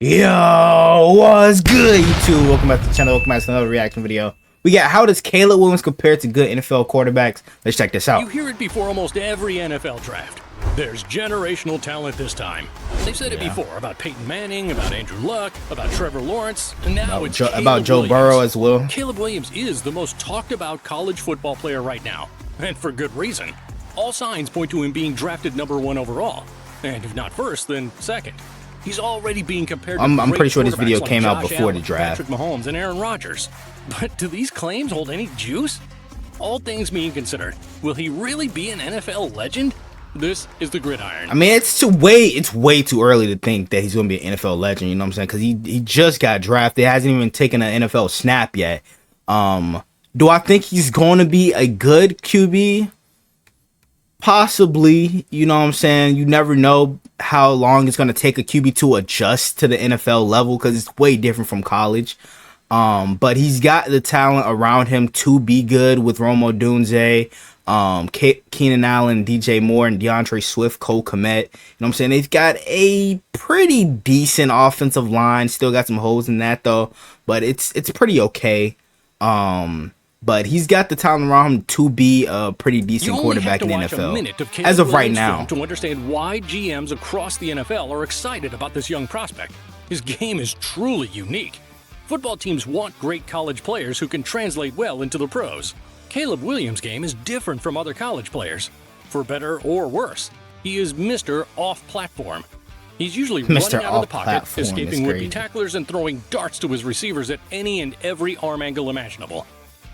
Yo, what's good, YouTube? Welcome back to the channel. Welcome back to another reaction video. We got how does Caleb Williams compare to good NFL quarterbacks? Let's check this out. You hear it before almost every NFL draft. There's generational talent this time. They've said it before about Peyton Manning, about Andrew Luck, about Trevor Lawrence, and now it's about Joe Burrow as well. Caleb Williams is the most talked about college football player right now, and for good reason. All signs point to him being drafted #1 overall, and if not first, then second. He's already being compared to I'm pretty sure this video like came out Josh before Allen, the draft. Patrick Mahomes and Aaron Rodgers. But do these claims hold any juice? All things being considered, will he really be an NFL legend? This is the Gridiron. I mean, it's way too early to think that he's going to be an NFL legend, you know what I'm saying? Because he just got drafted. He hasn't even taken an NFL snap yet. Do I think he's going to be a good QB? Possibly, you know what I'm saying? You never know how long it's going to take a QB to adjust to the NFL level because it's way different from college. But he's got the talent around him to be good with Rome Odunze, Keenan Allen, DJ Moore, and DeAndre Swift, Cole Kmet. You know what I'm saying? They've got a pretty decent offensive line. Still got some holes in that though, but it's pretty okay. But he's got the talent around him to be a pretty decent quarterback in the NFL as of right now. To understand why GMs across the NFL are excited about this young prospect. His game is truly unique. Football teams want great college players who can translate well into the pros. Caleb Williams' game is different from other college players. For better or worse, he is Mr. Off-Platform. He's usually running out of the pocket, escaping would-be tacklers, and throwing darts to his receivers at any and every arm angle imaginable.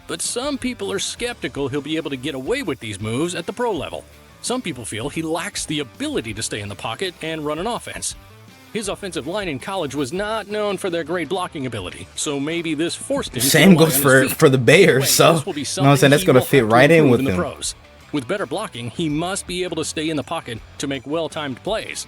But some people are skeptical he'll be able to get away with these moves at the pro level. Some people feel he lacks the ability to stay in the pocket and run an offense. His offensive line in college was not known for their great blocking ability, so maybe this forced him. Same goes for the Bears, so you know what I'm saying, that's going to fit right in with him. With better blocking, he must be able to stay in the pocket to make well-timed plays.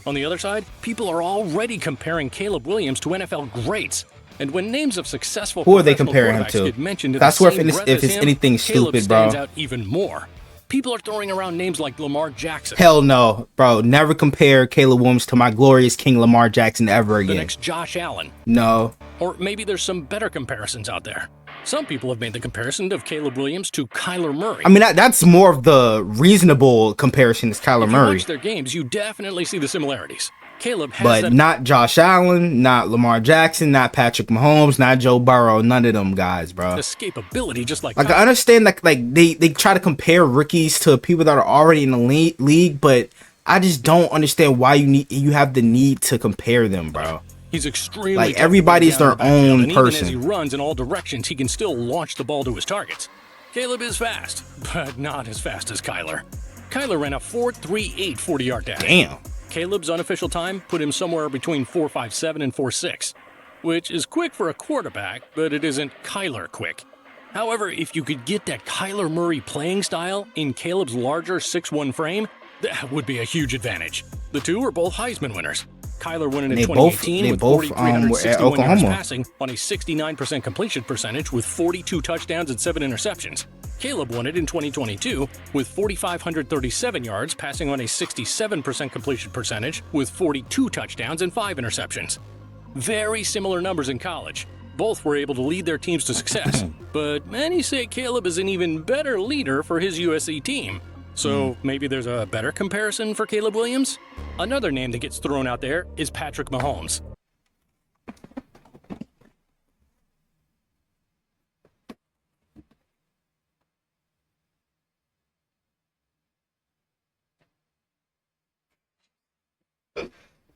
On the other side, people are already comparing Caleb Williams to NFL greats. And when names of successful who are they comparing him to? That's where if it's anything stupid, bro. Caleb stands out even more. People are throwing around names like Lamar Jackson. Hell no, bro. Never compare Caleb Williams to my glorious King Lamar Jackson ever again. The next Josh Allen. No. Or maybe there's some better comparisons out there. Some people have made the comparison of Caleb Williams to Kyler Murray. I mean, that's more of the reasonable comparison is Kyler Murray. If you watch their games, you definitely see the similarities. Caleb has but not Josh Allen, not Lamar Jackson, not Patrick Mahomes, not Joe Burrow, none of them guys, bro. Escapability, just like I understand like they try to compare rookies to people that are already in the league, but I just don't understand why you have the need to compare them, bro. He's extremely like everybody's their own person. Even as he runs in all directions, he can still launch the ball to his targets. Caleb is fast, but not as fast as Kyler. Kyler ran a 4.38 40-yard dash. Damn. Caleb's unofficial time put him somewhere between 4.57 and 4.6, which is quick for a quarterback, but it isn't Kyler quick. However, if you could get that Kyler Murray playing style in Caleb's larger 6'1 frame, that would be a huge advantage. The two are both Heisman winners. Kyler won it in 2018 with 4,361 yards passing on a 69% completion percentage with 42 touchdowns and 7 interceptions. Caleb won it in 2022 with 4,537 yards passing on a 67% completion percentage with 42 touchdowns and 5 interceptions. Very similar numbers in college. Both were able to lead their teams to success, but many say Caleb is an even better leader for his USC team. So maybe there's a better comparison for Caleb Williams? Another name that gets thrown out there is Patrick Mahomes.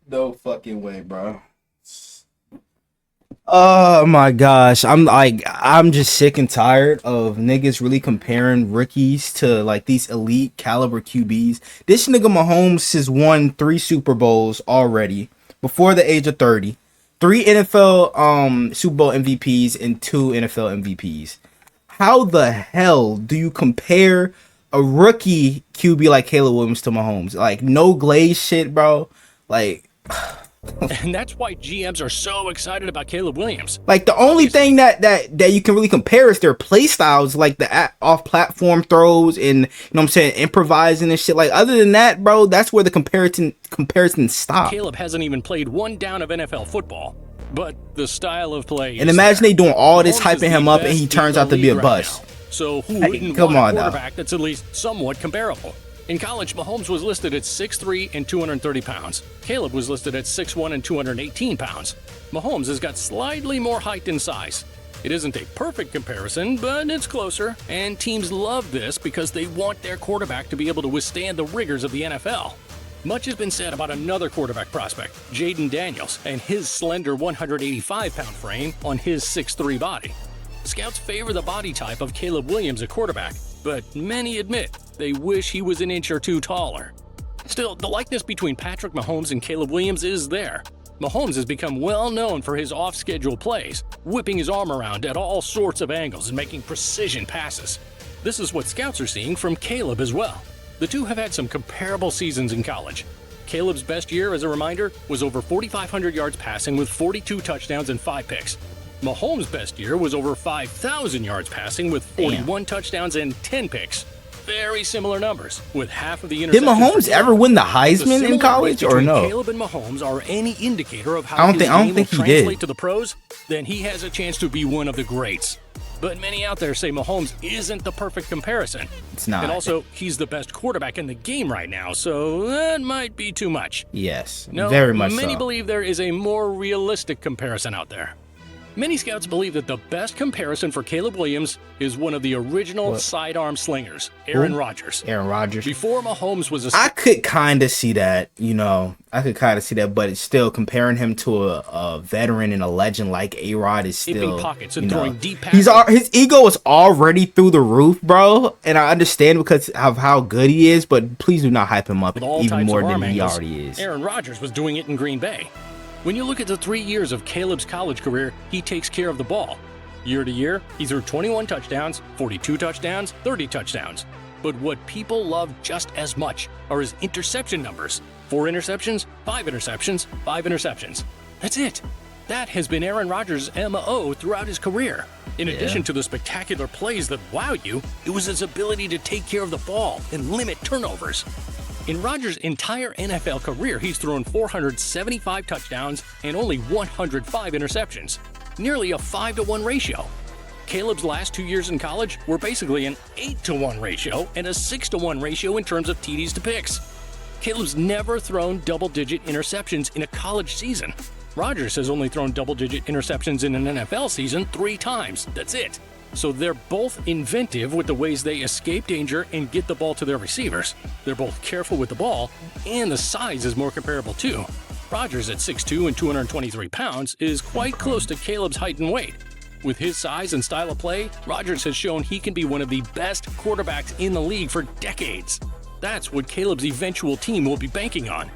No fucking way, bro. Oh my gosh, I'm just sick and tired of niggas really comparing rookies to like these elite caliber QBs. This nigga Mahomes has won 3 Super Bowls already before the age of 30. 3 NFL Super Bowl MVPs and 2 NFL MVPs. How the hell do you compare a rookie QB like Caleb Williams to Mahomes? Like no glaze shit, bro. Like And that's why GMs are so excited about Caleb Williams. Like the only thing that you can really compare is their play styles, like the off-platform throws and, you know what I'm saying, improvising and shit. Like other than that, bro, that's where the comparison stops. Caleb hasn't even played one down of NFL football, but the style of play. And imagine they doing all this Mahomes hyping him up and he turns out to be a bust. So who wouldn't come want on a now. quarterback that's at least somewhat comparable? In college, Mahomes was listed at 6'3" and 230 pounds. Caleb was listed at 6'1" and 218 pounds. Mahomes has got slightly more height and size. It isn't a perfect comparison, but it's closer, and teams love this because they want their quarterback to be able to withstand the rigors of the NFL. Much has been said about another quarterback prospect, Jaden Daniels, and his slender 185-pound frame on his 6'3" body. Scouts favor the body type of Caleb Williams at quarterback, but many admit they wish he was an inch or two taller. Still, the likeness between Patrick Mahomes and Caleb Williams is there. Mahomes has become well known for his off-schedule plays, whipping his arm around at all sorts of angles and making precision passes. This is what scouts are seeing from Caleb as well. The two have had some comparable seasons in college. Caleb's best year, as a reminder, was over 4,500 yards passing with 42 touchdowns and 5 picks. Mahomes' best year was over 5,000 yards passing with 41 touchdowns and 10 picks. Very similar numbers, with half of the interceptions. Did Mahomes ever win the Heisman in college or no? Caleb and Mahomes are any indicator of how I don't his game will think he translate did. to the pros, then he has a chance to be one of the greats. But many out there say Mahomes isn't the perfect comparison. It's not. And also, he's the best quarterback in the game right now, so that might be too much. Yes, No, very much many so. believe there is a more realistic comparison out there. Many scouts believe that the best comparison for Caleb Williams is one of the original sidearm slingers, Aaron Rodgers. Aaron Rodgers. Before Mahomes was a I could kind of see that, but it's still comparing him to a veteran and a legend like A-Rod is still, Keeping pockets and you know, throwing deep passes. his ego is already through the roof, bro, and I understand because of how good he is, but please do not hype him up with all even types more of arm than he angles, already is. Aaron Rodgers was doing it in Green Bay. When you look at the 3 years of Caleb's college career, he takes care of the ball. Year to year, he threw 21 touchdowns, 42 touchdowns, 30 touchdowns. But what people love just as much are his interception numbers. 4 interceptions, 5 interceptions, 5 interceptions. That's it. That has been Aaron Rodgers' MO throughout his career. In addition to the spectacular plays that wow you, it was his ability to take care of the ball and limit turnovers. In Rodgers' entire NFL career, he's thrown 475 touchdowns and only 105 interceptions, nearly a 5-to-1 ratio. Caleb's last 2 years in college were basically an 8-to-1 ratio and a 6-to-1 ratio in terms of TDs to picks. Caleb's never thrown double-digit interceptions in a college season. Rodgers has only thrown double-digit interceptions in an NFL season 3 times. That's it. So they're both inventive with the ways they escape danger and get the ball to their receivers. They're both careful with the ball, and the size is more comparable too. Rodgers at 6'2" and 223 pounds is quite close to Caleb's height and weight. With his size and style of play, Rodgers has shown he can be one of the best quarterbacks in the league for decades. That's what Caleb's eventual team will be banking on.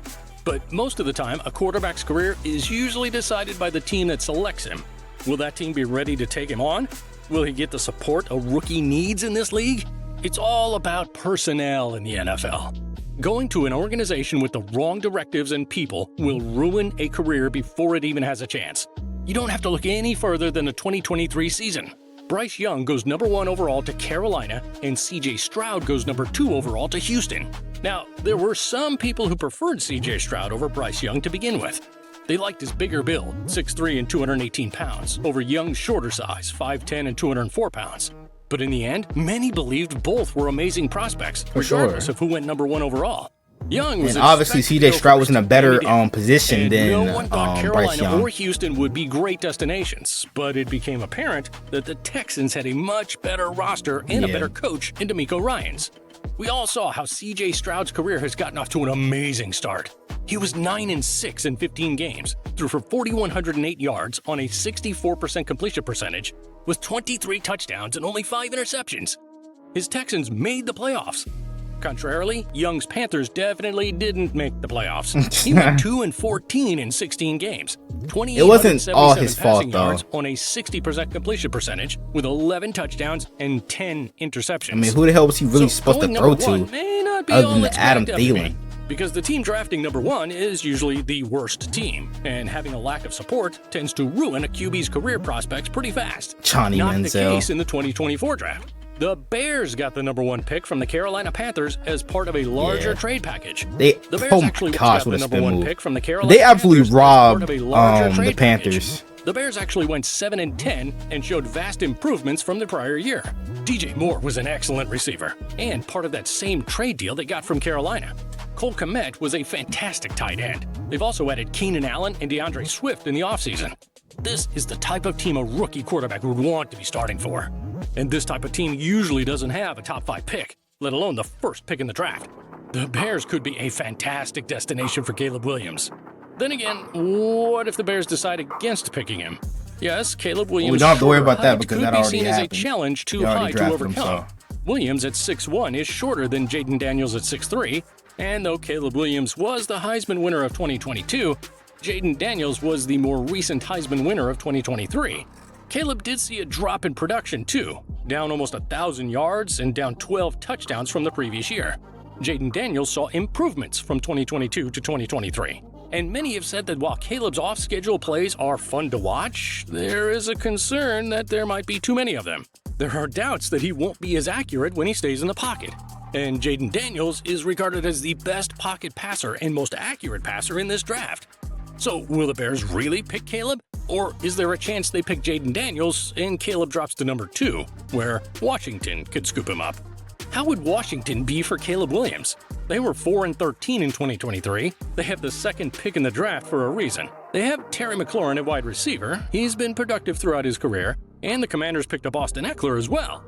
But most of the time, a quarterback's career is usually decided by the team that selects him. Will that team be ready to take him on? Will he get the support a rookie needs in this league? It's all about personnel in the NFL. Going to an organization with the wrong directives and people will ruin a career before it even has a chance. You don't have to look any further than the 2023 season. Bryce Young goes number 1 overall to Carolina, and CJ Stroud goes number 2 overall to Houston. Now, there were some people who preferred CJ Stroud over Bryce Young to begin with. They liked his bigger build, 6'3" and 218 pounds, over Young's shorter size, 5'10" and 204 pounds. But in the end, many believed both were amazing prospects, regardless of who went number 1 overall. Young was, and obviously CJ Stroud was in a better position and than no one thought Bryce Carolina Young. or Houston would be great destinations, but it became apparent that the Texans had a much better roster and a better coach in DeMeco Ryans. We all saw how CJ Stroud's career has gotten off to an amazing start. He was 9-6 in 15 games, threw for 4,108 yards on a 64% completion percentage, with 23 touchdowns and only 5 interceptions. His Texans made the playoffs. Contrarily, Young's Panthers definitely didn't make the playoffs. He went 2-14 in 16 games. It wasn't all his fault, yards though. on a 60% completion percentage with 11 touchdowns and 10 interceptions. I mean, who the hell was he really supposed to going throw number one to may not be other all than it's Adam cracked up to be. Thielen? because the team drafting number 1 is usually the worst team, and having a lack of support tends to ruin a QB's career prospects pretty fast. Johnny Not Manziel. the case in the 2024 draft. The Bears got the number 1 pick from the Carolina Panthers as part of a larger trade package. The Bears oh my actually gosh, got what the a number spin 1 move. pick from the Carolina They absolutely Panthers as part of robbed a larger the trade package. Panthers. The Bears actually went 7-10 and showed vast improvements from the prior year. DJ Moore was an excellent receiver and part of that same trade deal they got from Carolina. Cole Kmet was a fantastic tight end. They've also added Keenan Allen and DeAndre Swift in the offseason. This is the type of team a rookie quarterback would want to be starting for. And this type of team usually doesn't have a top 5 pick, let alone the first pick in the draft. The Bears could be a fantastic destination for Caleb Williams. Then again, what if the Bears decide against picking him? Yes, Caleb Williams' we don't have to worry about that height because could that be already seen as a happened. challenge too They already high to drafted him, overcome. Williams at 6'1" is shorter than Jaden Daniels at 6'3", and though Caleb Williams was the Heisman winner of 2022, Jaden Daniels was the more recent Heisman winner of 2023. Caleb did see a drop in production too, down almost 1,000 yards and down 12 touchdowns from the previous year. Jaden Daniels saw improvements from 2022 to 2023. And many have said that while Caleb's off-schedule plays are fun to watch, there is a concern that there might be too many of them. There are doubts that he won't be as accurate when he stays in the pocket. And Jaden Daniels is regarded as the best pocket passer and most accurate passer in this draft. So will the Bears really pick Caleb? Or is there a chance they pick Jaden Daniels and Caleb drops to number 2, where Washington could scoop him up? How would Washington be for Caleb Williams? They were 4-13 in 2023. They have the 2nd pick in the draft for a reason. They have Terry McLaurin at wide receiver. He's been productive throughout his career, and the Commanders picked up Austin Eckler as well.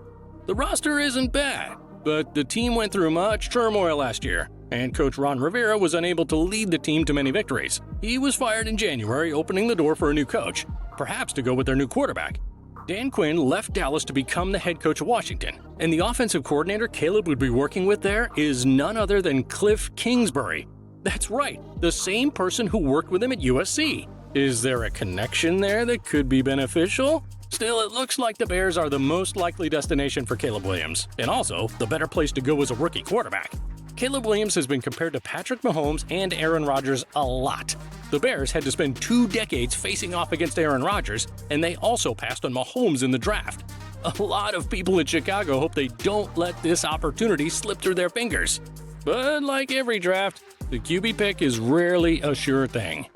The roster isn't bad, but the team went through much turmoil last year, and Coach Ron Rivera was unable to lead the team to many victories. He was fired in January, opening the door for a new coach, perhaps to go with their new quarterback. Dan Quinn left Dallas to become the head coach of Washington, and the offensive coordinator Caleb would be working with there is none other than Cliff Kingsbury. That's right, the same person who worked with him at USC. Is there a connection there that could be beneficial? Still, it looks like the Bears are the most likely destination for Caleb Williams, and also the better place to go as a rookie quarterback. Caleb Williams has been compared to Patrick Mahomes and Aaron Rodgers a lot. The Bears had to spend 2 decades facing off against Aaron Rodgers, and they also passed on Mahomes in the draft. A lot of people in Chicago hope they don't let this opportunity slip through their fingers. But like every draft, the QB pick is rarely a sure thing.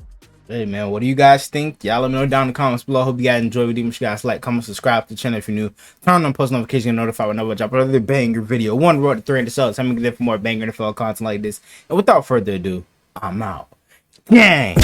Hey man, what do you guys think? Y'all let me know down in the comments below. Hope you guys enjoy the video. Make sure you guys like, comment, subscribe to the channel if you're new. Turn on post notifications and notify whenever I drop another banger video. One road to 300 subs. I'm gonna get for more banger NFL content like this. And without further ado, I'm out. Gang!